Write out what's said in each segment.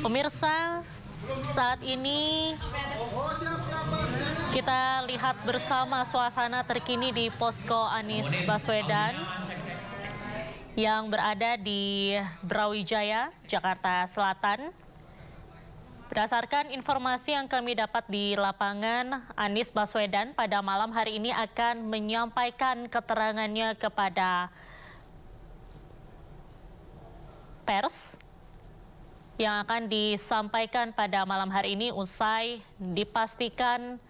Pemirsa, saat ini kita lihat bersama suasana terkini di posko Anies Baswedan yang berada di Brawijaya, Jakarta Selatan. Berdasarkan informasi yang kami dapat di lapangan, Anies Baswedan pada malam hari ini akan menyampaikan keterangannya kepada pers yang akan disampaikan pada malam hari ini usai dipastikan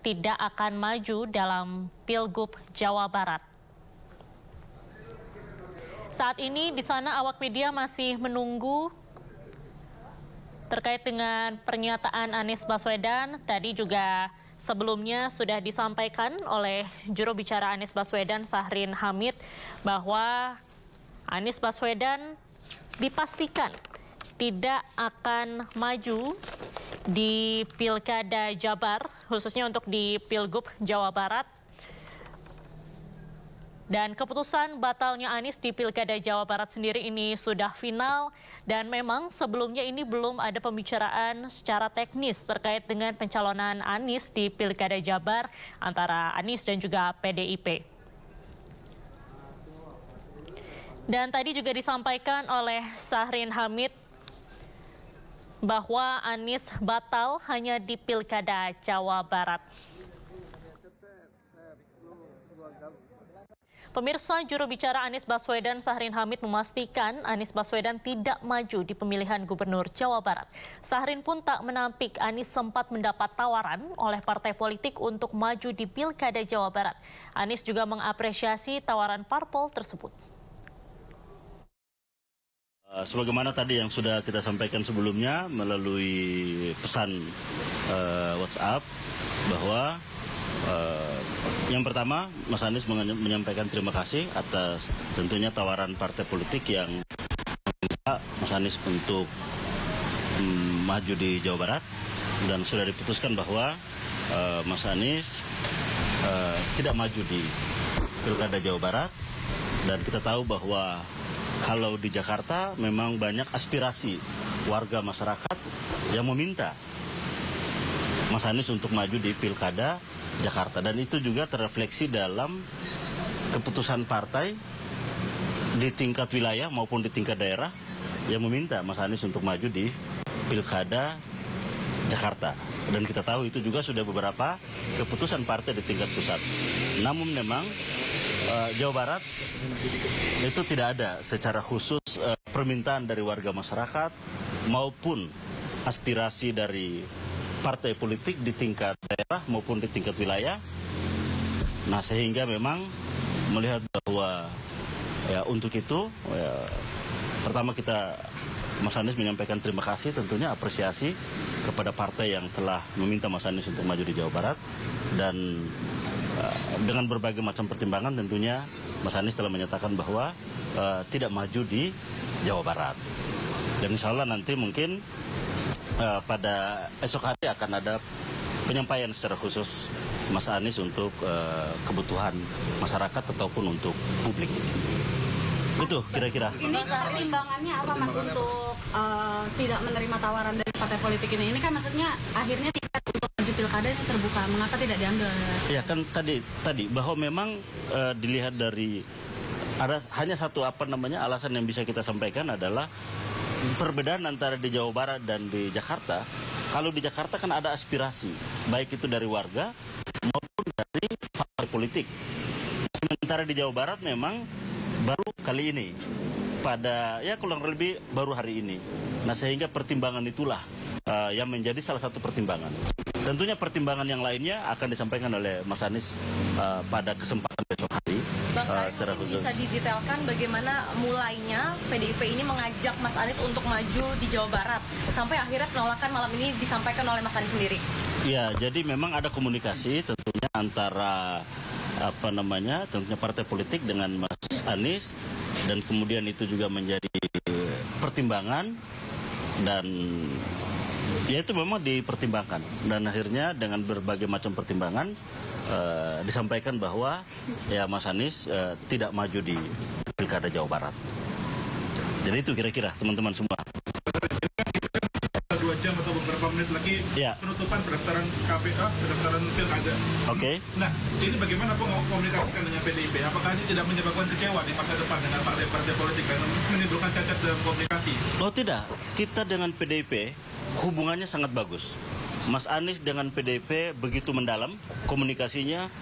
tidak akan maju dalam Pilgub Jawa Barat. Saat ini di sana awak media masih menunggu terkait dengan pernyataan Anies Baswedan. Tadi juga sebelumnya sudah disampaikan oleh juru bicara Anies Baswedan, Syahrin Hamid, bahwa Anies Baswedan dipastikan tidak akan maju di Pilkada Jabar, khususnya untuk di Pilgub Jawa Barat. Dan keputusan batalnya Anies di Pilkada Jawa Barat sendiri ini sudah final, dan memang sebelumnya ini belum ada pembicaraan secara teknis terkait dengan pencalonan Anies di Pilkada Jabar antara Anies dan juga PDIP. Dan tadi juga disampaikan oleh Syahrin Hamid bahwa Anies batal hanya di Pilkada Jawa Barat. Pemirsa, juru bicara Anies Baswedan, Syahrin Hamid, memastikan Anies Baswedan tidak maju di pemilihan Gubernur Jawa Barat. Syahrin pun tak menampik Anies sempat mendapat tawaran oleh partai politik untuk maju di Pilkada Jawa Barat. Anies juga mengapresiasi tawaran parpol tersebut. Sebagaimana tadi yang sudah kita sampaikan sebelumnya melalui pesan WhatsApp, bahwa yang pertama Mas Anies menyampaikan terima kasih atas tentunya tawaran partai politik yang meminta Mas Anies untuk maju di Jawa Barat, dan sudah diputuskan bahwa Mas Anies tidak maju di Pilkada Jawa Barat. Dan kita tahu bahwa kalau di Jakarta memang banyak aspirasi warga masyarakat yang meminta Mas Anies untuk maju di Pilkada Jakarta. Dan itu juga terrefleksi dalam keputusan partai di tingkat wilayah maupun di tingkat daerah yang meminta Mas Anies untuk maju di Pilkada Jakarta. Dan kita tahu itu juga sudah beberapa keputusan partai di tingkat pusat. Namun memang Jawa Barat itu tidak ada secara khusus permintaan dari warga masyarakat maupun aspirasi dari partai politik di tingkat daerah maupun di tingkat wilayah. Nah, sehingga memang melihat bahwa ya untuk itu pertama Mas Anies menyampaikan terima kasih, tentunya apresiasi kepada partai yang telah meminta Mas Anies untuk maju di Jawa Barat. Dan dengan berbagai macam pertimbangan tentunya Mas Anies telah menyatakan bahwa tidak maju di Jawa Barat. Dan insya Allah nanti mungkin pada esok hari akan ada penyampaian secara khusus Mas Anies untuk kebutuhan masyarakat ataupun untuk publik. Itu kira-kira. Ini pertimbangannya apa Mas untuk tidak menerima tawaran dari partai politik ini? Ini kan maksudnya akhirnya tiket untuk maju pilkada ini terbuka. Mengapa tidak diambil? Ya kan tadi bahwa memang dilihat dari ada hanya satu alasan yang bisa kita sampaikan adalah perbedaan antara di Jawa Barat dan di Jakarta. Kalau di Jakarta kan ada aspirasi, baik itu dari warga maupun dari partai politik. Sementara di Jawa Barat memang baru kali ini, pada ya kurang lebih baru hari ini. Nah, sehingga pertimbangan itulah yang menjadi salah satu pertimbangan. Tentunya pertimbangan yang lainnya akan disampaikan oleh Mas Anies pada kesempatan besok hari. Bang Syahrin, bisa didetailkan bagaimana mulainya PDIP ini mengajak Mas Anies untuk maju di Jawa Barat sampai akhirnya penolakan malam ini disampaikan oleh Mas Anies sendiri? Ya, jadi memang ada komunikasi tentunya antara tentunya partai politik dengan Mas Anies, dan kemudian itu juga menjadi pertimbangan, dan ya itu memang dipertimbangkan, dan akhirnya dengan berbagai macam pertimbangan disampaikan bahwa ya Mas Anies tidak maju di Pilkada Jawa Barat. Jadi itu kira-kira teman-teman semua. 2 jam atau beberapa menit lagi Ya. penutupan pendaftaran KPA, pendaftaran pilkada. Oke. Nah, ini bagaimana komunikasikan dengan PDIP? Apakah ini tidak menyebabkan kecewa di masa depan dengan partai-partai politik dan menimbulkan cacat dalam komunikasi? Oh tidak, kita dengan PDIP hubungannya sangat bagus. Mas Anies dengan PDIP begitu mendalam komunikasinya,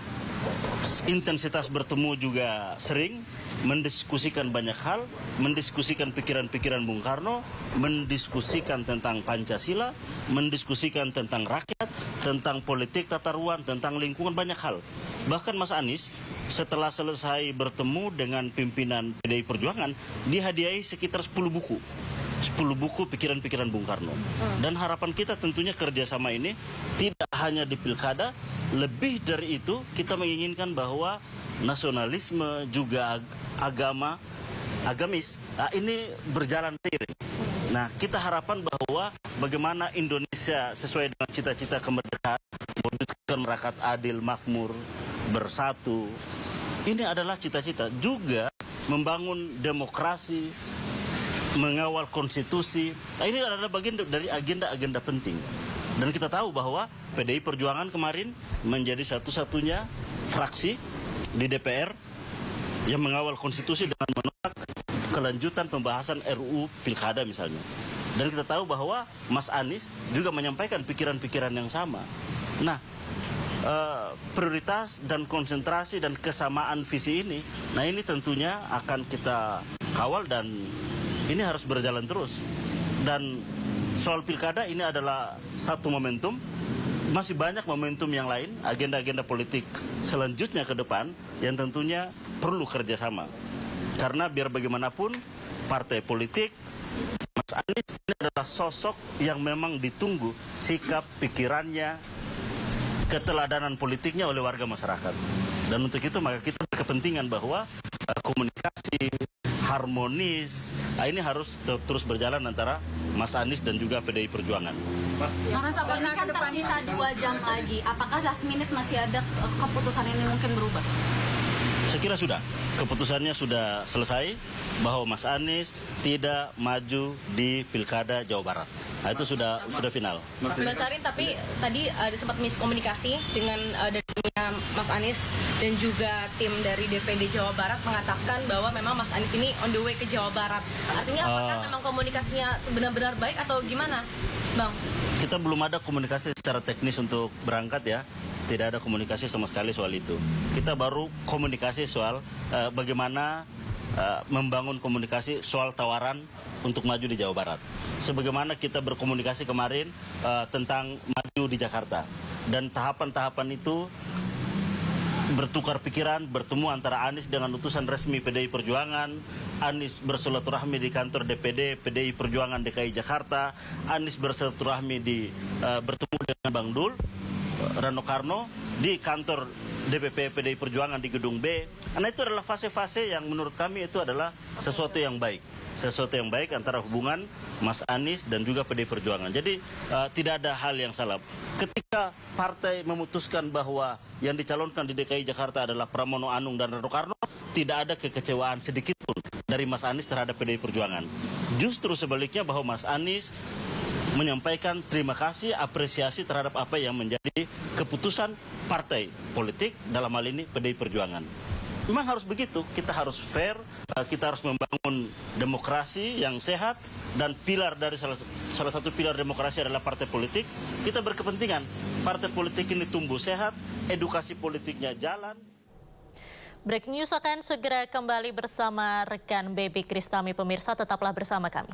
intensitas bertemu juga sering, mendiskusikan banyak hal, mendiskusikan pikiran-pikiran Bung Karno, mendiskusikan tentang Pancasila, mendiskusikan tentang rakyat, tentang politik tata ruang, tentang lingkungan, banyak hal. Bahkan Mas Anies setelah selesai bertemu dengan pimpinan PDI Perjuangan, dihadiahi sekitar 10 buku. 10 buku pikiran-pikiran Bung Karno. Dan harapan kita tentunya kerjasama ini tidak hanya di pilkada, lebih dari itu kita menginginkan bahwa nasionalisme juga agamis, nah ini berjalan seiring. Nah kita harapan bahwa bagaimana Indonesia sesuai dengan cita-cita kemerdekaan, mewujudkan rakyat adil, makmur, bersatu. Ini adalah cita-cita juga membangun demokrasi, mengawal konstitusi. Nah, ini adalah bagian dari agenda-agenda penting. Dan kita tahu bahwa PDI Perjuangan kemarin menjadi satu-satunya fraksi di DPR yang mengawal konstitusi dengan menolak kelanjutan pembahasan RUU Pilkada misalnya. Dan kita tahu bahwa Mas Anies juga menyampaikan pikiran-pikiran yang sama. Nah, prioritas dan konsentrasi dan kesamaan visi ini, nah ini tentunya akan kita kawal dan ini harus berjalan terus. Dan soal pilkada ini adalah satu momentum. Masih banyak momentum yang lain, agenda-agenda politik selanjutnya ke depan yang tentunya perlu kerjasama. Karena biar bagaimanapun partai politik, Mas Anies ini adalah sosok yang memang ditunggu sikap, pikirannya, keteladanan politiknya oleh warga masyarakat. Dan untuk itu maka kita berkepentingan bahwa komunikasi harmonis, ini harus terus berjalan antara Mas Anies dan juga PDI Perjuangan. Mas, ini kan tersisa 2 jam lagi. Apakah last minute masih ada keputusan ini mungkin berubah? Saya kira sudah. Keputusannya sudah selesai bahwa Mas Anies tidak maju di Pilkada Jawa Barat. Nah, itu sudah final. Mbak Sarin, tapi tadi ada sempat miskomunikasi dengan dari Mas Anies dan juga tim dari DPD Jawa Barat mengatakan bahwa memang Mas Anies ini on the way ke Jawa Barat. Artinya apakah memang komunikasinya benar-benar baik atau gimana, Bang? Kita belum ada komunikasi secara teknis untuk berangkat ya. Tidak ada komunikasi sama sekali soal itu. Kita baru komunikasi soal bagaimana membangun komunikasi soal tawaran untuk maju di Jawa Barat. Sebagaimana kita berkomunikasi kemarin tentang maju di Jakarta. Dan tahapan-tahapan itu bertukar pikiran, bertemu antara Anies dengan utusan resmi PDI Perjuangan, Anies bersilaturahmi di kantor DPD PDI Perjuangan DKI Jakarta, Anies bersilaturahmi bertemu dengan Bang Dul, Rano Karno di kantor DPP PDI Perjuangan di Gedung B. Karena itu adalah fase-fase yang menurut kami itu adalah sesuatu yang baik. Sesuatu yang baik antara hubungan Mas Anies dan juga PDI Perjuangan. Jadi tidak ada hal yang salah. Ketika partai memutuskan bahwa yang dicalonkan di DKI Jakarta adalah Pramono Anung dan Rano Karno, tidak ada kekecewaan sedikit pun dari Mas Anies terhadap PDI Perjuangan. Justru sebaliknya bahwa Mas Anies menyampaikan terima kasih, apresiasi terhadap apa yang menjadi keputusan partai politik, dalam hal ini PDI Perjuangan. Memang harus begitu, kita harus fair, kita harus membangun demokrasi yang sehat, dan pilar dari salah satu pilar demokrasi adalah partai politik. Kita berkepentingan partai politik ini tumbuh sehat, edukasi politiknya jalan. Breaking News akan segera kembali bersama rekan Baby Kristami. Pemirsa, tetaplah bersama kami.